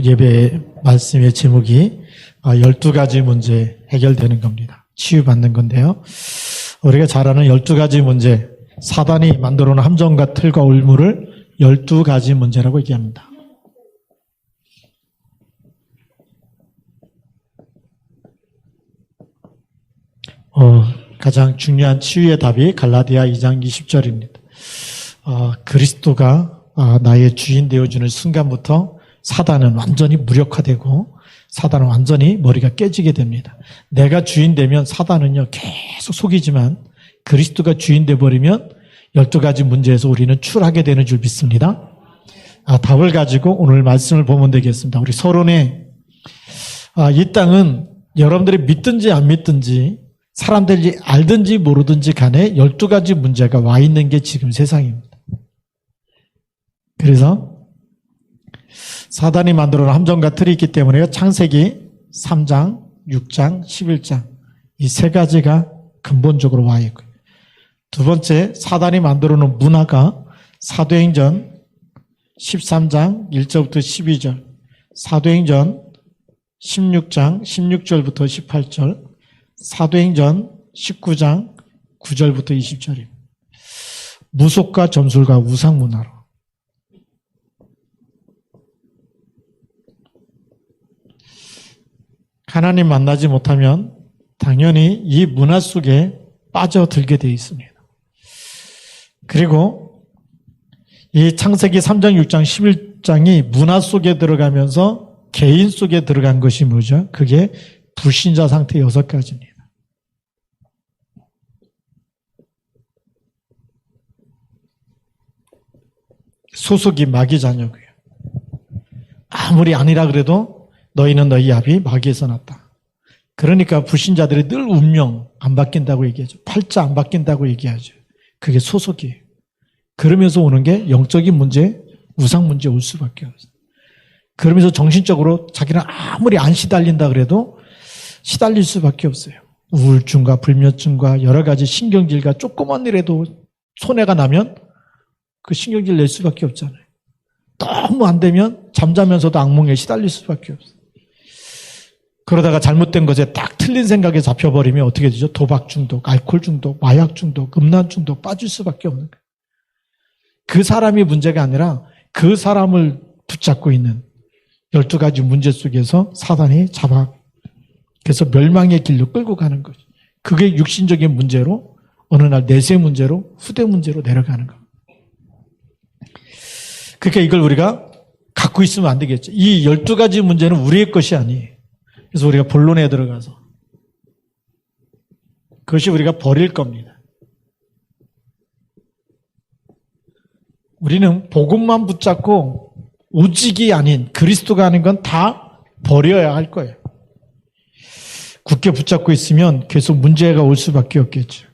예배 말씀의 제목이 12가지 문제 해결되는 겁니다. 치유받는 건데요. 우리가 잘 아는 12가지 문제, 사단이 만들어 놓은 함정과 틀과 올무를 12가지 문제라고 얘기합니다. 가장 중요한 치유의 답이 갈라디아 2장 20절입니다. 그리스도가 나의 주인 되어주는 순간부터 사단은 완전히 무력화되고 사단은 완전히 머리가 깨지게 됩니다. 내가 주인 되면 사단은요 계속 속이지만 그리스도가 주인 되어버리면 12가지 문제에서 우리는 출하게 되는 줄 믿습니다. 답을 가지고 오늘 말씀을 보면 되겠습니다. 우리 서론에 이 땅은 여러분들이 믿든지 안 믿든지 사람들이 알든지 모르든지 간에 12가지 문제가 와 있는 게 지금 세상입니다. 그래서 사단이 만들어 놓은 함정과 틀이 있기 때문에 창세기 3장, 6장, 11장 이 세 가지가 근본적으로 와 있고요. 두 번째, 사단이 만들어 놓은 문화가 사도행전 13장 1절부터 12절, 사도행전 16장 16절부터 18절, 사도행전 19장 9절부터 20절입니다. 무속과 점술과 우상문화로. 하나님 만나지 못하면 당연히 이 문화 속에 빠져들게 되어 있습니다. 그리고 이 창세기 3장, 6장, 11장이 문화 속에 들어가면서 개인 속에 들어간 것이 뭐죠? 그게 불신자 상태 6가지입니다. 소속이 마귀 자녀고요. 아무리 아니라 그래도 너희는 너희 아비 마귀에서 났다. 그러니까 불신자들이 늘 운명 안 바뀐다고 얘기하죠. 팔자 안 바뀐다고 얘기하죠. 그게 소속이에요. 그러면서 오는 게 영적인 문제, 우상 문제 올 수밖에 없어요. 그러면서 정신적으로 자기는 아무리 안 시달린다 그래도 시달릴 수밖에 없어요. 우울증과 불면증과 여러 가지 신경질과 조그만 일에도 손해가 나면 그 신경질 낼 수밖에 없잖아요. 너무 안 되면 잠자면서도 악몽에 시달릴 수밖에 없어요. 그러다가 잘못된 것에 딱 틀린 생각에 잡혀버리면 어떻게 되죠? 도박 중독, 알코올 중독, 마약 중독, 음란 중독 빠질 수밖에 없는 거예요. 그 사람이 문제가 아니라 그 사람을 붙잡고 있는 12가지 문제 속에서 사단이 그래서 멸망의 길로 끌고 가는 거죠. 그게 육신적인 문제로 어느 날 내세 문제로 후대 문제로 내려가는 겁니다. 그러니까 이걸 우리가 갖고 있으면 안 되겠죠. 이 12가지 문제는 우리의 것이 아니에요. 그래서 우리가 본론에 들어가서 그것이 우리가 버릴 겁니다. 우리는 복음만 붙잡고 오직이 아닌 그리스도가 아닌 건 다 버려야 할 거예요. 굳게 붙잡고 있으면 계속 문제가 올 수밖에 없겠죠.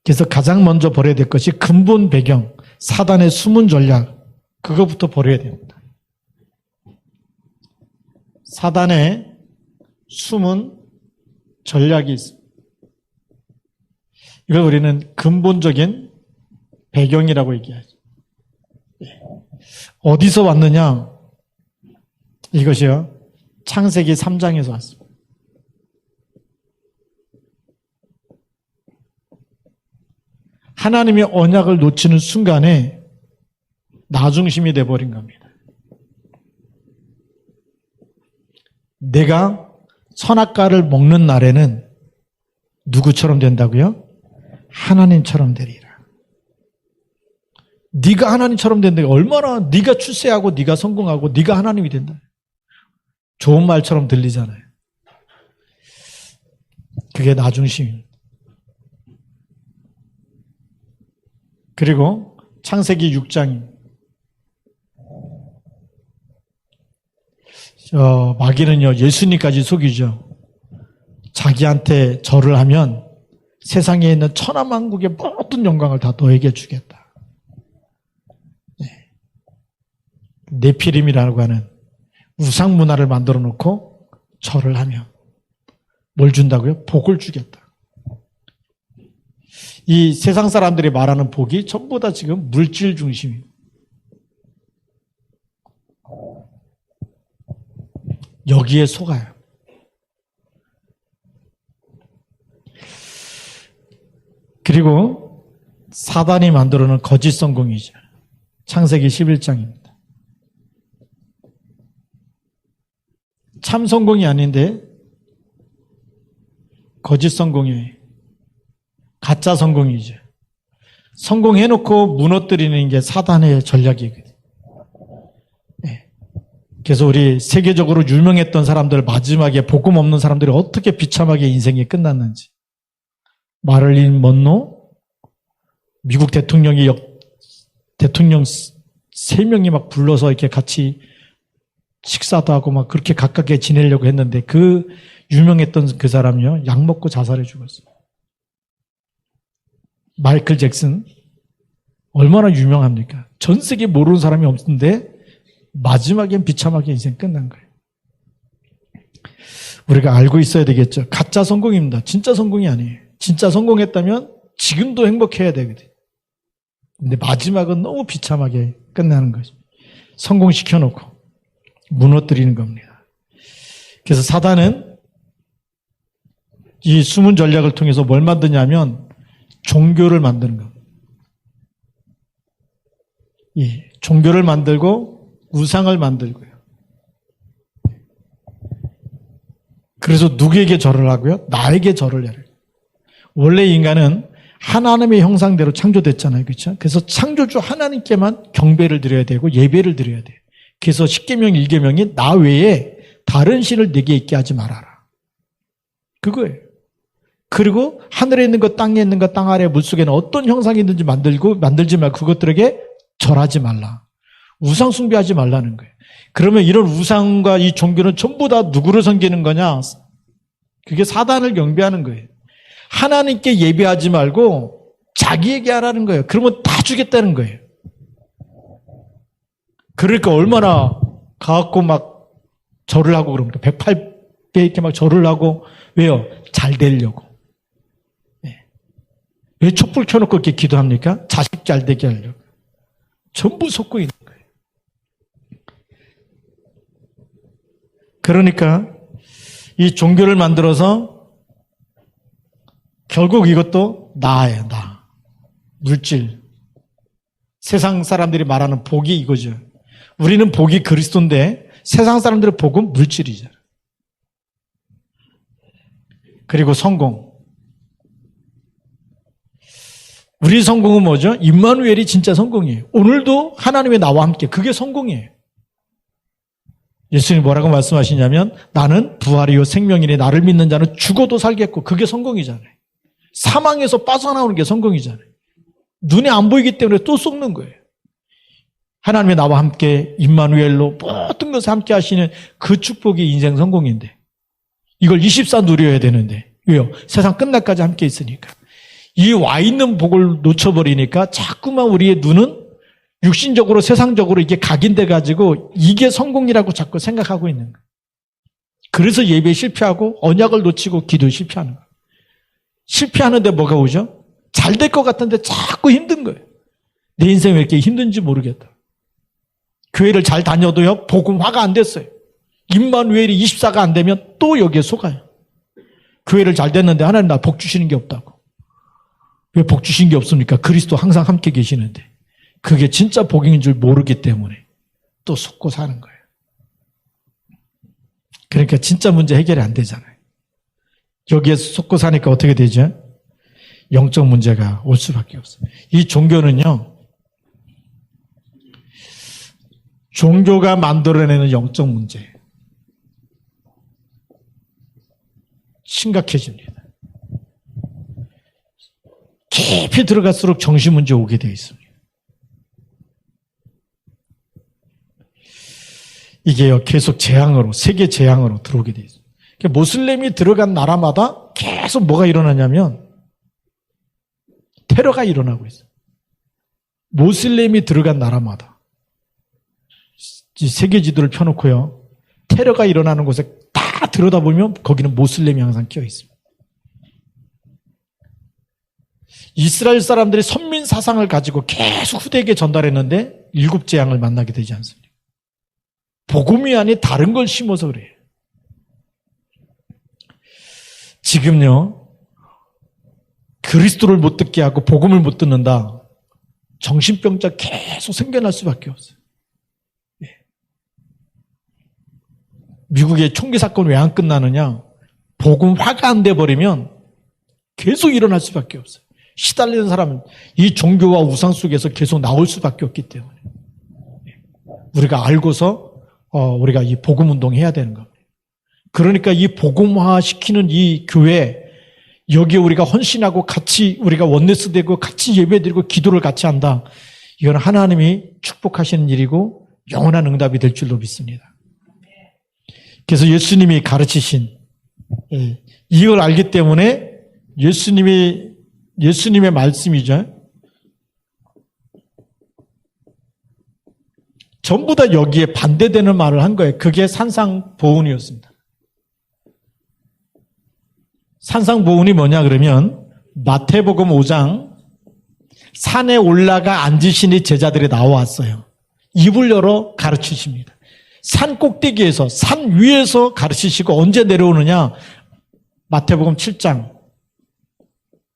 그래서 가장 먼저 버려야 될 것이 근본 배경, 사단의 숨은 전략, 그거부터 버려야 됩니다. 사단의 숨은 전략이 있습니다. 이걸 우리는 근본적인 배경이라고 얘기하죠. 어디서 왔느냐? 이것이요. 창세기 3장에서 왔습니다. 하나님의 언약을 놓치는 순간에 나중심이 돼버린 겁니다. 내가 선악과를 먹는 날에는 누구처럼 된다고요? 하나님처럼 되리라. 네가 하나님처럼 된다. 얼마나 네가 출세하고 네가 성공하고 네가 하나님이 된다. 좋은 말처럼 들리잖아요. 그게 나중심입니다. 그리고 창세기 6장입니다. 마귀는요, 예수님까지 속이죠. 자기한테 절을 하면 세상에 있는 천하만국의 모든 영광을 다 너에게 주겠다. 네피림이라고 하는 우상 문화를 만들어 놓고 절을 하면 뭘 준다고요? 복을 주겠다. 이 세상 사람들이 말하는 복이 전부 다 지금 물질 중심이에요. 여기에 속아요. 그리고 사단이 만들어놓은 거짓 성공이죠. 창세기 11장입니다. 참 성공이 아닌데 거짓 성공이에요. 가짜 성공이죠. 성공해놓고 무너뜨리는 게 사단의 전략이거든요. 네. 그래서 우리 세계적으로 유명했던 사람들, 마지막에 복음 없는 사람들이 어떻게 비참하게 인생이 끝났는지. 마를린 먼로, 미국 대통령 3명이 막 불러서 이렇게 같이 식사도 하고 막 그렇게 가깝게 지내려고 했는데 그 유명했던 그 사람이요, 약 먹고 자살해 죽었어요. 마이클 잭슨, 얼마나 유명합니까? 전 세계 모르는 사람이 없는데 마지막엔 비참하게 인생 끝난 거예요. 우리가 알고 있어야 되겠죠. 가짜 성공입니다. 진짜 성공이 아니에요. 진짜 성공했다면 지금도 행복해야 되거든요. 근데 마지막은 너무 비참하게 끝나는 거죠. 성공시켜놓고 무너뜨리는 겁니다. 그래서 사단은 이 숨은 전략을 통해서 뭘 만드냐면 종교를 만드는 겁니다. 예, 종교를 만들고 우상을 만들고요. 그래서 누구에게 절을 하고요? 나에게 절을 해요. 원래 인간은 하나님의 형상대로 창조됐잖아요. 그렇죠? 그래서 창조주 하나님께만 경배를 드려야 되고 예배를 드려야 돼요. 그래서 십계명 1계명이 나 외에 다른 신을 내게 있게 하지 말아라. 그거예요. 그리고 하늘에 있는 것, 땅에 있는 것, 땅 아래 물속에는 어떤 형상이 있는지 만들지 말고 그것들에게 절하지 말라. 우상 숭배하지 말라는 거예요. 그러면 이런 우상과 이 종교는 전부 다 누구를 섬기는 거냐? 그게 사단을 경배하는 거예요. 하나님께 예배하지 말고 자기에게 하라는 거예요. 그러면 다 주겠다는 거예요. 그러니까 얼마나 가갖고 막 절을 하고 그럽니까? 108배 이렇게 막 절을 하고. 왜요? 잘 되려고. 왜 촛불 켜놓고 이렇게 기도합니까? 자식 잘 되게 하려고. 전부 속고 있는 거예요. 그러니까 이 종교를 만들어서 결국 이것도 나예요, 나. 물질. 세상 사람들이 말하는 복이 이거죠. 우리는 복이 그리스도인데 세상 사람들의 복은 물질이잖아요. 그리고 성공. 우리 성공은 뭐죠? 임마누엘이 진짜 성공이에요. 오늘도 하나님의 나와 함께. 그게 성공이에요. 예수님이 뭐라고 말씀하시냐면 나는 부활이요 생명이니 나를 믿는 자는 죽어도 살겠고 그게 성공이잖아요. 사망에서 빠져나오는 게 성공이잖아요. 눈에 안 보이기 때문에 또 쏟는 거예요. 하나님의 나와 함께 임마누엘로 모든 것을 함께 하시는 그 축복이 인생 성공인데 이걸 24 누려야 되는데 왜요? 세상 끝날까지 함께 있으니까. 이 와 있는 복을 놓쳐버리니까 자꾸만 우리의 눈은 육신적으로 세상적으로 이게 각인돼 가지고 이게 성공이라고 자꾸 생각하고 있는 거예요. 그래서 예배 실패하고 언약을 놓치고 기도 실패하는 거예요. 실패하는데 뭐가 오죠? 잘 될 것 같은데 자꾸 힘든 거예요. 내 인생이 왜 이렇게 힘든지 모르겠다. 교회를 잘 다녀도요 복음화가 안 됐어요. 임마누엘이 24가 안 되면 또 여기에 속아요. 교회를 잘 됐는데 하나님 나 복 주시는 게 없다고. 왜 복 주신 게 없습니까? 그리스도 항상 함께 계시는데 그게 진짜 복인 줄 모르기 때문에 또 속고 사는 거예요. 그러니까 진짜 문제 해결이 안 되잖아요. 여기에서 속고 사니까 어떻게 되죠? 영적 문제가 올 수밖에 없어요. 이 종교는요. 종교가 만들어내는 영적 문제 심각해집니다. 깊이 들어갈수록 정신 문제 오게 되어 있습니다. 이게요 계속 재앙으로 세계 재앙으로 들어오게 되어 있습니다. 그러니까 모슬렘이 들어간 나라마다 계속 뭐가 일어나냐면 테러가 일어나고 있어요. 모슬렘이 들어간 나라마다 세계 지도를 펴놓고요 테러가 일어나는 곳에 다 들여다보면 거기는 모슬렘이 항상 끼어 있습니다. 이스라엘 사람들이 선민 사상을 가지고 계속 후대에게 전달했는데 7 재앙을 만나게 되지 않습니까? 복음이 아닌 다른 걸 심어서 그래요. 지금요, 그리스도를 못 듣게 하고 복음을 못 듣는다. 정신병자 계속 생겨날 수밖에 없어요. 미국의 총기 사건 왜 안 끝나느냐? 복음화가 안 돼버리면 계속 일어날 수밖에 없어요. 시달리는 사람은 이 종교와 우상 속에서 계속 나올 수밖에 없기 때문에 우리가 알고서 우리가 이 복음 운동해야 되는 겁니다. 그러니까 이 복음화 시키는 이 교회, 여기에 우리가 헌신하고 같이 우리가 원네스 되고 같이 예배드리고 기도를 같이 한다. 이건 하나님이 축복하시는 일이고 영원한 응답이 될 줄로 믿습니다. 그래서 예수님이 가르치신 이걸 알기 때문에 예수님의 말씀이죠. 전부 다 여기에 반대되는 말을 한 거예요. 그게 산상보훈이었습니다. 산상보훈이 뭐냐 그러면 마태복음 5장 산에 올라가 앉으시니 제자들이 나왔어요. 입을 열어 가르치십니다. 산 꼭대기에서 산 위에서 가르치시고 언제 내려오느냐? 마태복음 7장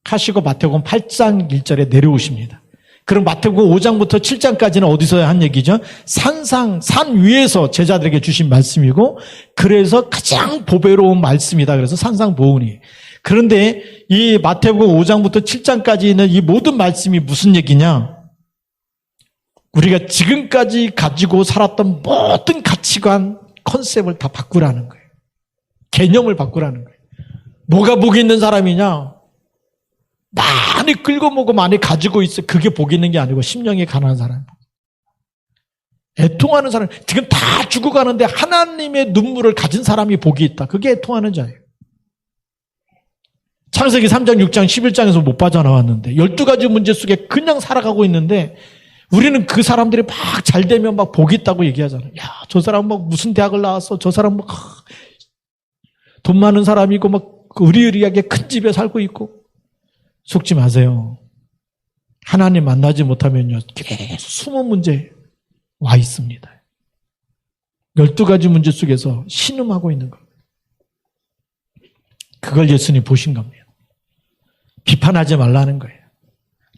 하시고 마태복음 8장 1절에 내려오십니다. 그럼 마태복음 5장부터 7장까지는 어디서 한 얘기죠? 산 위에서 제자들에게 주신 말씀이고 그래서 가장 보배로운 말씀이다. 그래서 산상보훈이. 그런데 이 마태복음 5장부터 7장까지 있는 이 모든 말씀이 무슨 얘기냐? 우리가 지금까지 가지고 살았던 모든 가치관, 컨셉을 다 바꾸라는 거예요. 개념을 바꾸라는 거예요. 뭐가 복이 있는 사람이냐? 많이 끌고 먹고 많이 가지고 있어. 그게 복이 있는 게 아니고 심령이 가난한 사람. 애통하는 사람. 지금 다 죽어가는데 하나님의 눈물을 가진 사람이 복이 있다. 그게 애통하는 자예요. 창세기 3장, 6장, 11장에서 못 빠져나왔는데 12가지 문제 속에 그냥 살아가고 있는데 우리는 그 사람들이 막 잘 되면 막 복이 있다고 얘기하잖아요. 야, 저 사람 막 무슨 대학을 나왔어. 저 사람 막 돈 많은 사람이고 막 의리의리하게 큰 집에 살고 있고. 속지 마세요. 하나님 만나지 못하면요. 계속 숨은 문제에 와 있습니다. 12가지 문제 속에서 신음하고 있는 겁니다. 그걸 예수님 보신 겁니다. 비판하지 말라는 거예요.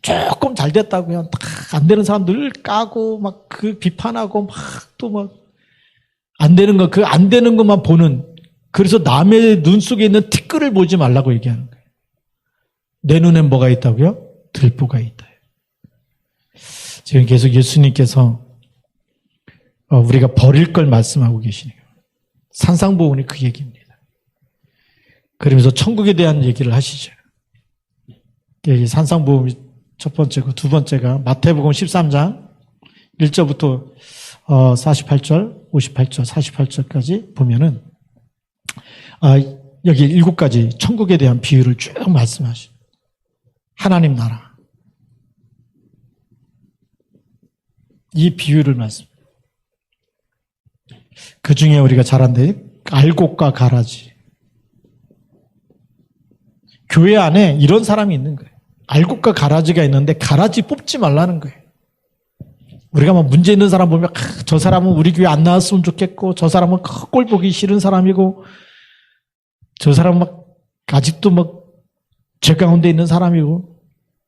조금 잘 됐다고요. 안 되는 사람들 까고 막 그 비판하고 막 또 막 안 되는 거, 그 안 되는 것만 보는, 그래서 남의 눈 속에 있는 티끌을 보지 말라고 얘기하는 거예요. 내 눈엔 뭐가 있다고요? 들보가 있다. 지금 계속 예수님께서 우리가 버릴 걸 말씀하고 계시네요. 산상보훈이 그 얘기입니다. 그러면서 천국에 대한 얘기를 하시죠. 여기 산상보훈이 첫 번째고 두 번째가 마태복음 13장 1절부터 48절, 58절, 48절까지 보면은 여기 7가지 천국에 대한 비유를 쭉 말씀하시죠. 하나님 나라. 이 비유를 말씀. 그 중에 우리가 잘 아는데 알곡과 가라지. 교회 안에 이런 사람이 있는 거예요. 알곡과 가라지가 있는데 가라지 뽑지 말라는 거예요. 우리가 막 문제 있는 사람 보면 저 사람은 우리 교회 안 나왔으면 좋겠고 저 사람은 꼴 보기 싫은 사람이고 저 사람은 막 아직도 막 죄 가운데 있는 사람이고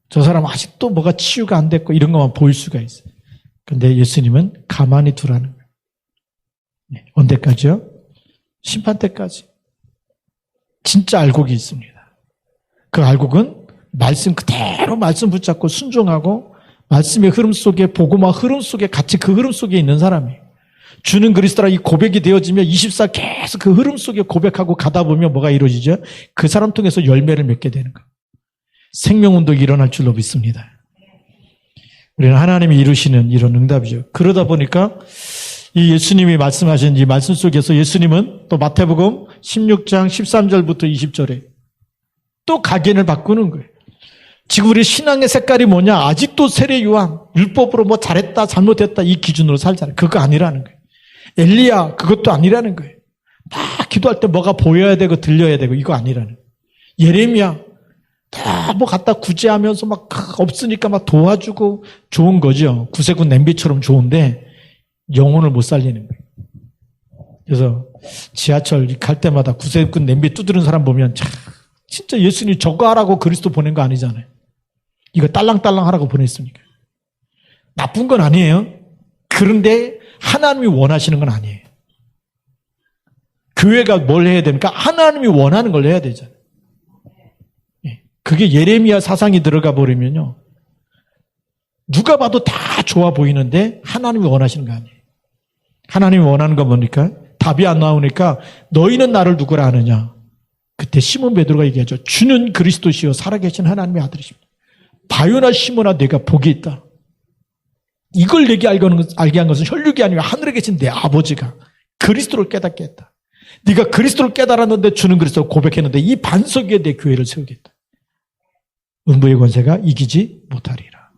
저 사람은 아직도 뭐가 치유가 안 됐고 이런 것만 보일 수가 있어요. 그런데 예수님은 가만히 두라는 거예요. 네. 언제까지요? 심판 때까지. 진짜 알곡이 있습니다. 그 알곡은 말씀 그대로 말씀 붙잡고 순종하고 말씀의 흐름 속에 복음화 흐름 속에 같이 그 흐름 속에 있는 사람이에요. 주는 그리스도라 이 고백이 되어지면 24 계속 그 흐름 속에 고백하고 가다 보면 뭐가 이루어지죠? 그 사람 통해서 열매를 맺게 되는 거예요. 생명운동이 일어날 줄로 믿습니다. 우리는 하나님이 이루시는 이런 응답이죠. 그러다 보니까 이 예수님이 말씀하신 이 말씀 속에서 예수님은 또 마태복음 16장 13절부터 20절에 또 각인을 바꾸는 거예요. 지금 우리 신앙의 색깔이 뭐냐? 아직도 세례요한, 율법으로 뭐 잘했다, 잘못했다 이 기준으로 살잖아요. 그거 아니라는 거예요. 엘리야, 그것도 아니라는 거예요. 막 기도할 때 뭐가 보여야 되고 들려야 되고 이거 아니라는 거예요. 예레미야, 다 뭐 갖다 구제하면서 막 없으니까 막 도와주고 좋은 거죠. 구세군 냄비처럼 좋은데 영혼을 못 살리는 거예요. 그래서 지하철 갈 때마다 구세군 냄비 두드리는 사람 보면 참 진짜 예수님이 저거 하라고 그리스도 보낸 거 아니잖아요. 이거 딸랑딸랑 하라고 보냈으니까. 나쁜 건 아니에요. 그런데 하나님이 원하시는 건 아니에요. 교회가 뭘 해야 됩니까? 하나님이 원하는 걸 해야 되잖아요. 그게 예레미야 사상이 들어가 버리면요. 누가 봐도 다 좋아 보이는데 하나님이 원하시는 거 아니에요. 하나님이 원하는 건 뭡니까? 답이 안 나오니까 너희는 나를 누구라 하느냐. 그때 시몬 베드로가 얘기하죠. 주는 그리스도시요 살아계신 하나님의 아들이십니다. 바요나 시몬아 내가 복이 있다. 이걸 알게 한 것은 혈육이 아니라 하늘에 계신 내 아버지가 그리스도를 깨닫게 했다. 네가 그리스도를 깨달았는데 주는 그리스도를 고백했는데 이 반석 위에 내 교회를 세우겠다. 음부의 권세가 이기지 못하리라.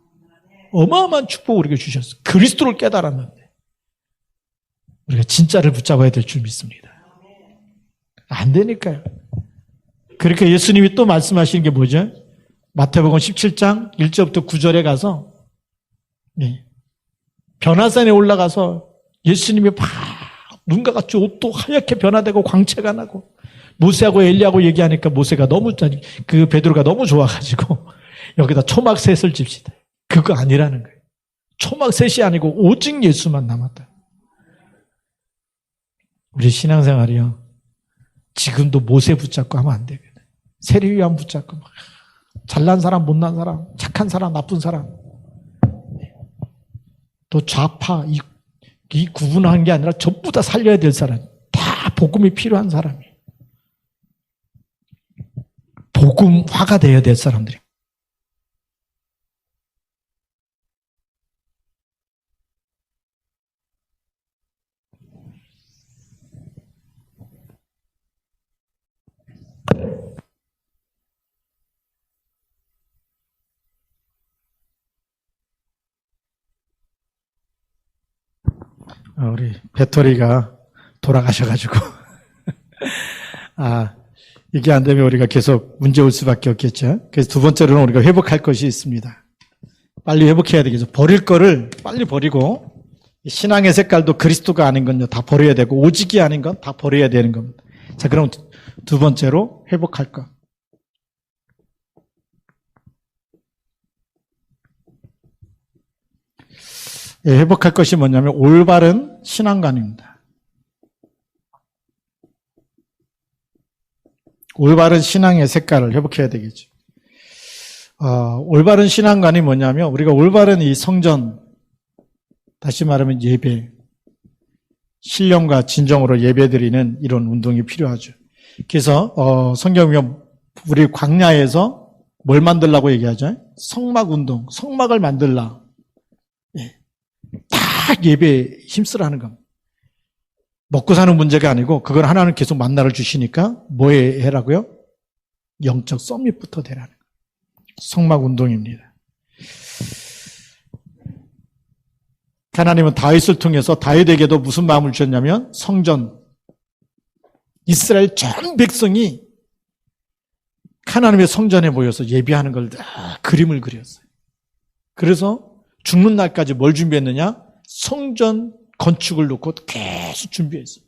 어마어마한 축복을 우리에게 주셨어. 그리스도를 깨달았는데 우리가 진짜를 붙잡아야 될 줄 믿습니다. 안 되니까요. 그러니까 예수님이 또 말씀하시는 게 뭐죠? 마태복음 17장 1절부터 9절에 가서 변화산에 올라가서 예수님이 막 눈과 같이 옷도 하얗게 변화되고 광채가 나고 모세하고 엘리야하고 얘기하니까 모세가 너무 그 베드로가 너무 좋아가지고 여기다 초막셋을 집시다. 그거 아니라는 거예요. 초막셋이 아니고 오직 예수만 남았다. 우리 신앙생활이요. 지금도 모세 붙잡고 하면 안 되거든. 세리위안 붙잡고 막 잘난 사람, 못난 사람, 착한 사람, 나쁜 사람. 또 좌파 이 구분한 게 아니라 전부 다 살려야 될 사람. 다 복음이 필요한 사람이에요. 복음화가 되어야 될 사람들이. 우리 배터리가 돌아가셔가지고 이게 안 되면 우리가 계속 문제 올 수밖에 없겠죠. 그래서 두 번째로는 우리가 회복할 것이 있습니다. 빨리 회복해야 되겠죠. 버릴 거를 빨리 버리고 신앙의 색깔도 그리스도가 아닌 건요 다 버려야 되고 오직이 아닌 건 다 버려야 되는 겁니다. 자, 그럼 두 번째로 회복할 것. 회복할 것이 뭐냐면 올바른 신앙관입니다. 올바른 신앙의 색깔을 회복해야 되겠죠. 올바른 신앙관이 뭐냐면 우리가 올바른 이 성전, 다시 말하면 예배, 신령과 진정으로 예배드리는 이런 운동이 필요하죠. 그래서 성경에 우리 광야에서 뭘 만들라고 얘기하죠? 성막 운동, 성막을 만들라. 딱 예배에 힘쓰라는 겁니다. 먹고 사는 문제가 아니고 그걸 하나는 계속 만나를 주시니까 뭐에 해라고요? 영적 썸밋부터 되라는 거예요. 성막 운동입니다. 하나님은 다윗을 통해서 다윗에게도 무슨 마음을 주셨냐면 성전, 이스라엘 전 백성이 하나님의 성전에 모여서 예배하는 걸 그림을 그렸어요. 그래서 죽는 날까지 뭘 준비했느냐? 성전 건축을 놓고 계속 준비했어요.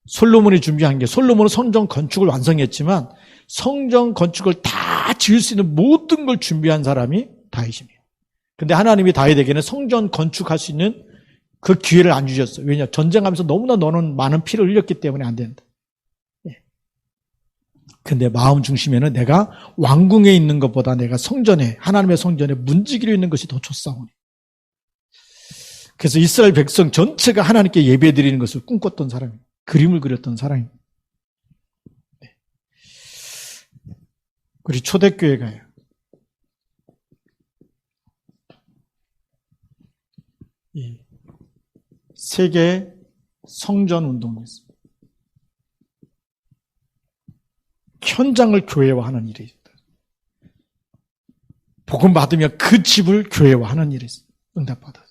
솔로몬이 준비한 게, 솔로몬은 성전 건축을 완성했지만 성전 건축을 다 지을 수 있는 모든 걸 준비한 사람이 다윗입니다. 근데 하나님이 다윗에게는 성전 건축할 수 있는 그 기회를 안 주셨어요. 왜냐? 전쟁하면서 너무나 너는 많은 피를 흘렸기 때문에 안 된다. 근데 마음 중심에는 내가 왕궁에 있는 것보다 내가 성전에, 하나님의 성전에 문지기로 있는 것이 더 좋사오니. 그래서 이스라엘 백성 전체가 하나님께 예배드리는 것을 꿈꿨던 사람입니다. 그림을 그렸던 사람입니다. 우리 초대교회가요. 이 세계 성전 운동이 있습니다. 현장을 교회화하는 일이 있다. 복음 받으면 그 집을 교회화하는 일이 있어요. 응답받았어요.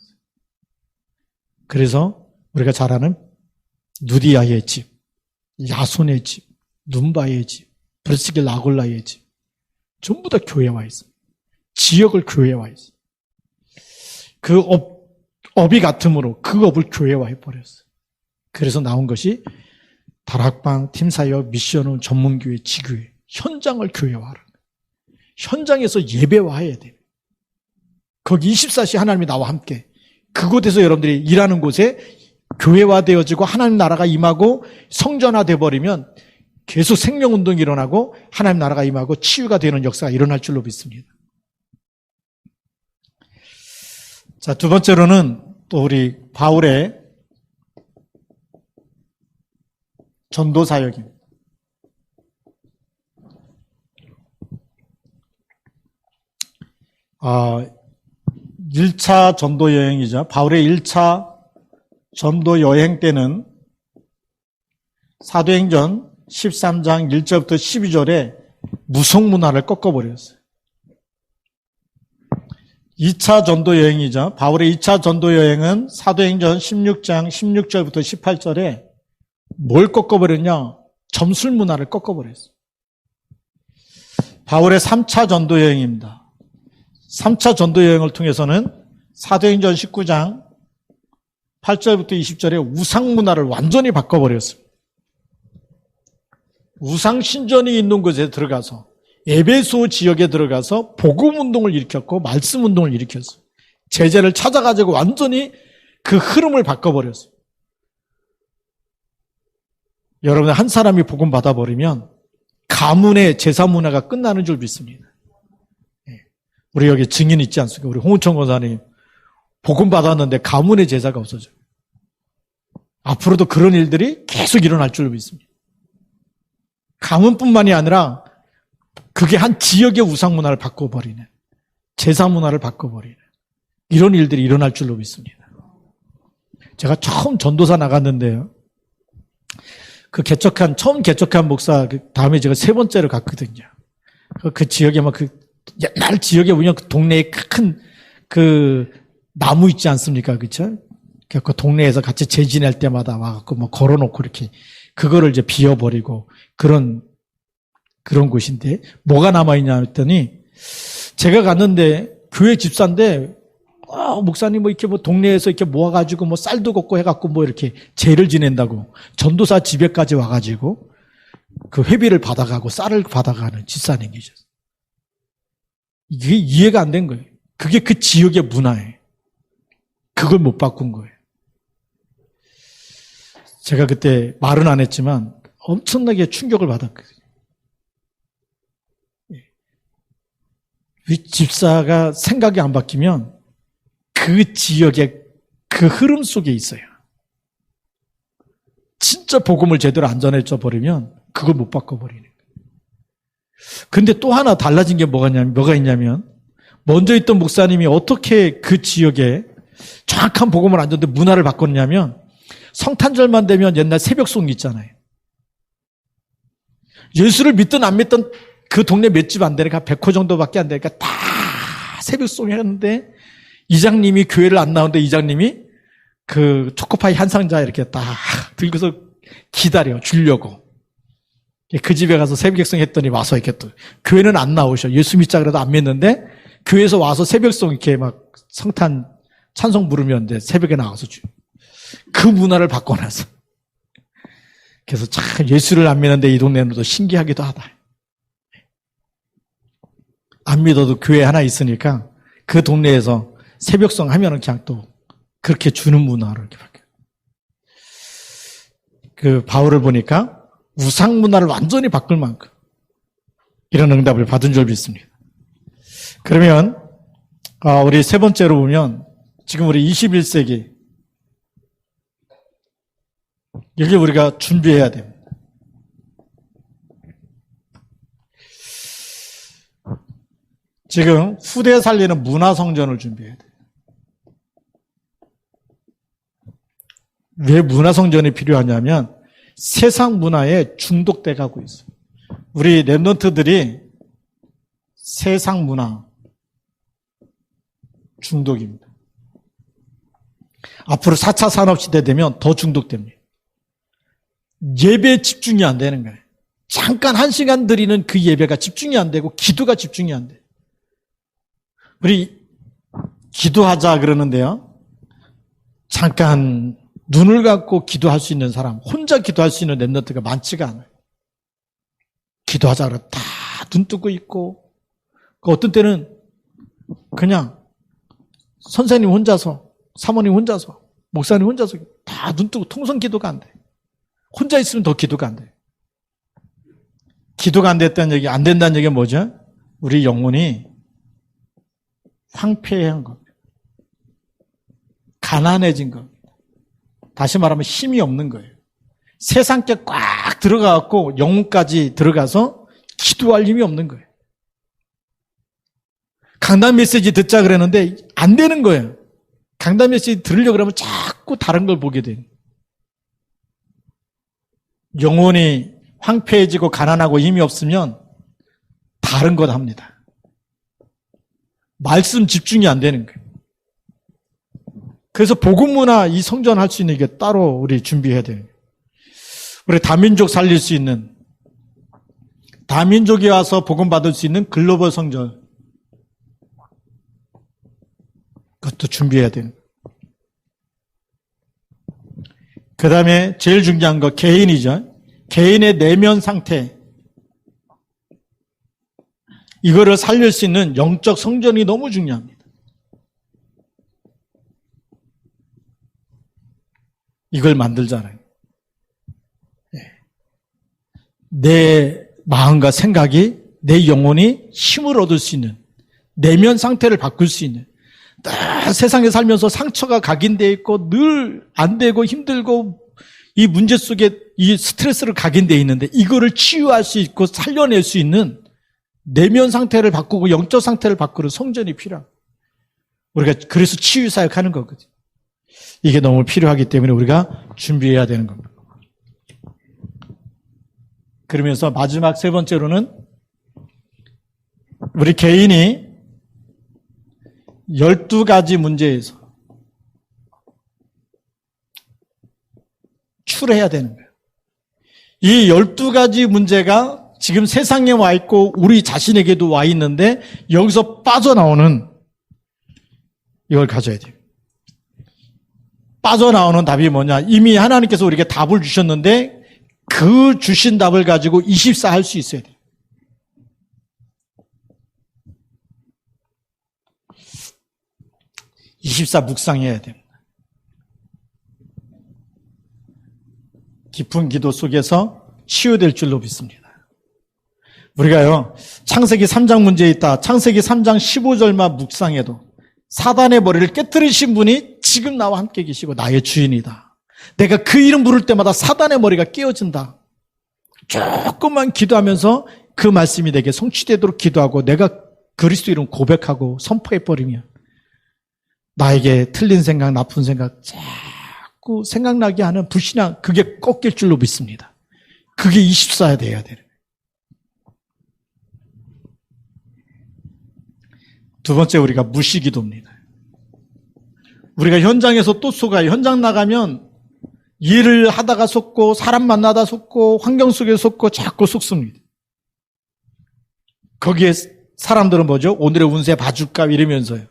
그래서 우리가 잘 아는 누디아의 집, 야손의 집, 눈바의 집, 브레스길 라골라의 집 전부 다 교회화 있어요. 지역을 교회화 있어요. 그 업이 같음으로 그 업을 교회화해 버렸어요. 그래서 나온 것이 다락방, 팀사역, 미션홈, 전문교회, 지교회. 현장을 교회화하라. 현장에서 예배화해야 돼요. 거기 24시 하나님이 나와 함께. 그곳에서 여러분들이 일하는 곳에 교회화되어지고 하나님 나라가 임하고 성전화돼 버리면 계속 생명운동이 일어나고 하나님 나라가 임하고 치유가 되는 역사가 일어날 줄로 믿습니다. 자, 두 번째로는 또 우리 바울의 전도 사역입니다. 1차 전도 여행이죠. 바울의 1차 전도 여행 때는 사도행전 13장 1절부터 12절에 무속문화를 꺾어버렸어요. 2차 전도 여행이죠. 바울의 2차 전도 여행은 사도행전 16장 16절부터 18절에 뭘 꺾어버렸냐? 점술 문화를 꺾어버렸어요. 바울의 3차 전도 여행입니다. 3차 전도 여행을 통해서는 사도행전 19장 8절부터 20절에 우상 문화를 완전히 바꿔버렸어요. 우상 신전이 있는 곳에 들어가서 에베소 지역에 들어가서 복음 운동을 일으켰고 말씀 운동을 일으켰어요. 제자를 찾아가지고 완전히 그 흐름을 바꿔버렸어요. 여러분, 한 사람이 복음 받아버리면 가문의 제사 문화가 끝나는 줄 믿습니다. 우리 여기 증인 있지 않습니까? 우리 홍은천 권사님 복음 받았는데 가문의 제사가 없어져요. 앞으로도 그런 일들이 계속 일어날 줄 믿습니다. 가문뿐만이 아니라 그게 한 지역의 우상 문화를 바꿔버리는, 제사 문화를 바꿔버리는 이런 일들이 일어날 줄로 믿습니다. 제가 처음 전도사 나갔는데요. 처음 개척한 목사 다음에 제가 세 번째로 갔거든요. 그 지역에 옛날 지역에 보면 그 동네에 큰 나무 있지 않습니까? 그쵸? 그 동네에서 같이 재지낼 때마다 와갖고 걸어놓고 이렇게 그거를 이제 비워버리고 그런 곳인데 뭐가 남아있냐 했더니 제가 갔는데 교회 집사인데 목사님 이렇게 동네에서 이렇게 모아가지고 쌀도 걷고 해갖고 이렇게 제를 지낸다고 전도사 집에까지 와가지고 그 회비를 받아가고 쌀을 받아가는 집사님 계셨어요. 이게 이해가 안 된 거예요. 그게 그 지역의 문화예요. 그걸 못 바꾼 거예요. 제가 그때 말은 안 했지만 엄청나게 충격을 받았거든요. 집사가 생각이 안 바뀌면 그 지역의 그 흐름 속에 있어요. 진짜 복음을 제대로 안 전해줘 버리면 그걸 못 바꿔버리는 거예요. 근데 또 하나 달라진 게 뭐가 있냐면 먼저 있던 목사님이 어떻게 그 지역에 정확한 복음을 안 전하는데 문화를 바꿨냐면 성탄절만 되면 옛날 새벽송 있잖아요. 예수를 믿든 안 믿든 그 동네 몇 집 안 되니까 100호 정도밖에 안 되니까 다 새벽송 했는데 이장님이 교회를 안 나오는데 이장님이 그 초코파이 한 상자 이렇게 딱 들고서 기다려 주려고. 그 집에 가서 새벽송 했더니 와서 이렇게 또 교회는 안 나오셔. 예수 믿자 그래도 안 믿는데 교회에서 와서 새벽송 이렇게 성탄 찬송 부르면 이제 새벽에 나와서 주. 그 문화를 바꿔놨어. 그래서 참 예수를 안 믿는데 이 동네는 또 신기하기도 하다. 안 믿어도 교회 하나 있으니까 그 동네에서 새벽송 하면은 그냥 또 그렇게 주는 문화로 이렇게 바뀌어요. 그 바울을 보니까 우상 문화를 완전히 바꿀 만큼 이런 응답을 받은 줄 믿습니다. 그러면 우리 세 번째로 보면 지금 우리 21세기 여기 우리가 준비해야 됩니다. 지금 후대 살리는 문화성전을 준비해야 돼요. 왜 문화성전이 필요하냐면 세상 문화에 중독돼 가고 있어요. 우리 랩런트들이 세상 문화 중독입니다. 앞으로 4차 산업시대 되면 더 중독됩니다. 예배에 집중이 안 되는 거예요. 잠깐 1시간 드리는 그 예배가 집중이 안 되고 기도가 집중이 안 돼요. 우리 기도하자 그러는데요. 잠깐 눈을 감고 기도할 수 있는 사람, 혼자 기도할 수 있는 랩런트가 많지가 않아요. 기도하자 그러면 다 눈 뜨고 있고, 어떤 때는 그냥 선생님 혼자서, 사모님 혼자서, 목사님 혼자서 다 눈 뜨고 통성 기도가 안 돼. 혼자 있으면 더 기도가 안 돼. 기도가 안 됐다는 얘기, 안 된다는 얘기가 뭐죠? 우리 영혼이 황폐한 겁니다. 가난해진 겁니다. 다시 말하면 힘이 없는 거예요. 세상께 꽉 들어가갖고 영혼까지 들어가서 기도할 힘이 없는 거예요. 강단 메시지 듣자 그랬는데 안 되는 거예요. 강단 메시지 들으려고 그러면 자꾸 다른 걸 보게 돼요. 영혼이 황폐해지고 가난하고 힘이 없으면 다른 것 합니다. 말씀 집중이 안 되는 거예요. 그래서 복음문화 이 성전 할 수 있는 게 따로 우리 준비해야 돼요. 우리 다민족 살릴 수 있는, 다민족이 와서 복음 받을 수 있는 글로벌 성전, 그것도 준비해야 돼요. 그 다음에 제일 중요한 거 개인이죠. 개인의 내면 상태, 이거를 살릴 수 있는 영적 성전이 너무 중요합니다. 이걸 만들잖아요. 내 마음과 생각이, 내 영혼이 힘을 얻을 수 있는, 내면 상태를 바꿀 수 있는, 세상에 살면서 상처가 각인되어 있고 늘 안 되고 힘들고 이 문제 속에 이 스트레스를 각인되어 있는데 이거를 치유할 수 있고 살려낼 수 있는 내면 상태를 바꾸고 영적 상태를 바꾸는 성전이 필요합니다. 우리가 그래서 치유 사역하는 거거든요. 이게 너무 필요하기 때문에 우리가 준비해야 되는 겁니다. 그러면서 마지막 세 번째로는 우리 개인이 12가지 문제에서 출해야 되는 거예요. 이 12가지 문제가 지금 세상에 와 있고 우리 자신에게도 와 있는데 여기서 빠져나오는 이걸 가져야 돼요. 빠져나오는 답이 뭐냐? 이미 하나님께서 우리에게 답을 주셨는데 그 주신 답을 가지고 24 할 수 있어야 돼요. 묵상해야 됩니다. 깊은 기도 속에서 치유될 줄로 믿습니다. 우리가요, 창세기 3장 문제에 있다. 창세기 3장 15절만 묵상해도 사단의 머리를 깨뜨리신 분이 지금 나와 함께 계시고 나의 주인이다. 내가 그 이름 부를 때마다 사단의 머리가 깨어진다. 조금만 기도하면서 그 말씀이 내게 성취되도록 기도하고 내가 그리스도 이름 고백하고 선포해버리면 나에게 틀린 생각, 나쁜 생각 자꾸 생각나게 하는 불신앙, 그게 꺾일 줄로 믿습니다. 그게 24야 돼야 돼요. 두 번째, 우리가 무시기도입니다. 우리가 현장에서 또 속아요. 현장 나가면 일을 하다가 속고 사람 만나다 속고 환경 속에 속고 자꾸 속습니다. 거기에 사람들은 뭐죠? 오늘의 운세 봐줄까 이러면서요.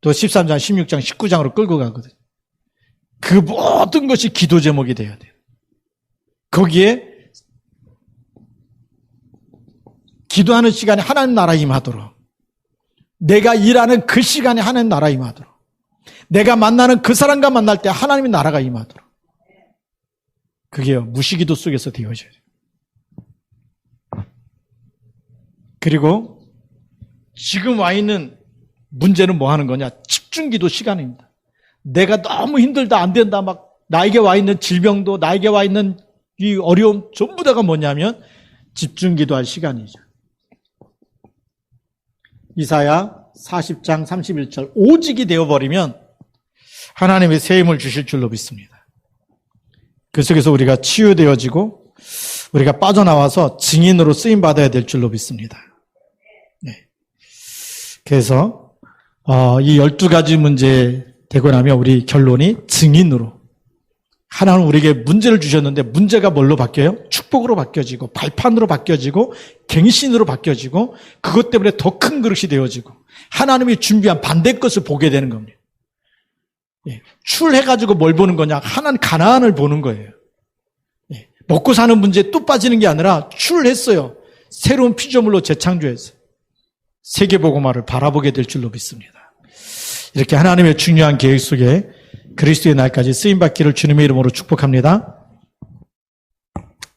또 13장, 16장, 19장으로 끌고 가거든요. 그 모든 것이 기도 제목이 돼야 돼요. 거기에 기도하는 시간에 하나님 나라 임하도록, 내가 일하는 그 시간에 하나님 나라 임하도록, 내가 만나는 그 사람과 만날 때 하나님의 나라가 임하도록, 그게 무시기도 속에서 되어져야 돼요. 그리고 지금 와 있는 문제는 뭐 하는 거냐? 집중기도 시간입니다. 내가 너무 힘들다, 안 된다, 막 나에게 와 있는 질병도, 나에게 와 있는 이 어려움 전부 다가 뭐냐면 집중기도할 시간이죠. 이사야 40장 31절, 오직이 되어버리면 하나님의 새 힘을 주실 줄로 믿습니다. 그 속에서 우리가 치유되어지고 우리가 빠져나와서 증인으로 쓰임받아야 될 줄로 믿습니다. 네. 그래서 이 12가지 문제 되고 나면 우리 결론이 증인으로, 하나님은 우리에게 문제를 주셨는데 문제가 뭘로 바뀌어요? 축복으로 바뀌어지고 발판으로 바뀌어지고 갱신으로 바뀌어지고 그것 때문에 더 큰 그릇이 되어지고 하나님이 준비한 반대 것을 보게 되는 겁니다. 예, 출해가지고 뭘 보는 거냐? 하나님 가나안을 보는 거예요. 예, 먹고 사는 문제에 또 빠지는 게 아니라 출했어요. 새로운 피조물로 재창조했어요. 세계복음화를 바라보게 될 줄로 믿습니다. 이렇게 하나님의 중요한 계획 속에 그리스도의 날까지 쓰임받기를 주님의 이름으로 축복합니다.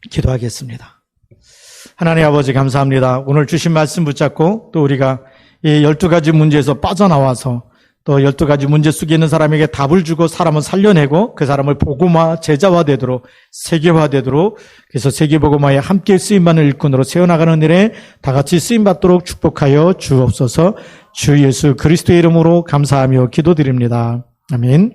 기도하겠습니다. 하나님 아버지 감사합니다. 오늘 주신 말씀 붙잡고 또 우리가 이 12가지 문제에서 빠져나와서 또 12가지 문제 속에 있는 사람에게 답을 주고 사람을 살려내고 그 사람을 복음화, 제자화되도록 세계화되도록 그래서 세계복음화에 함께 쓰임받는 일꾼으로 세워나가는 일에 다 같이 쓰임받도록 축복하여 주옵소서. 주 예수 그리스도의 이름으로 감사하며 기도드립니다. 아멘.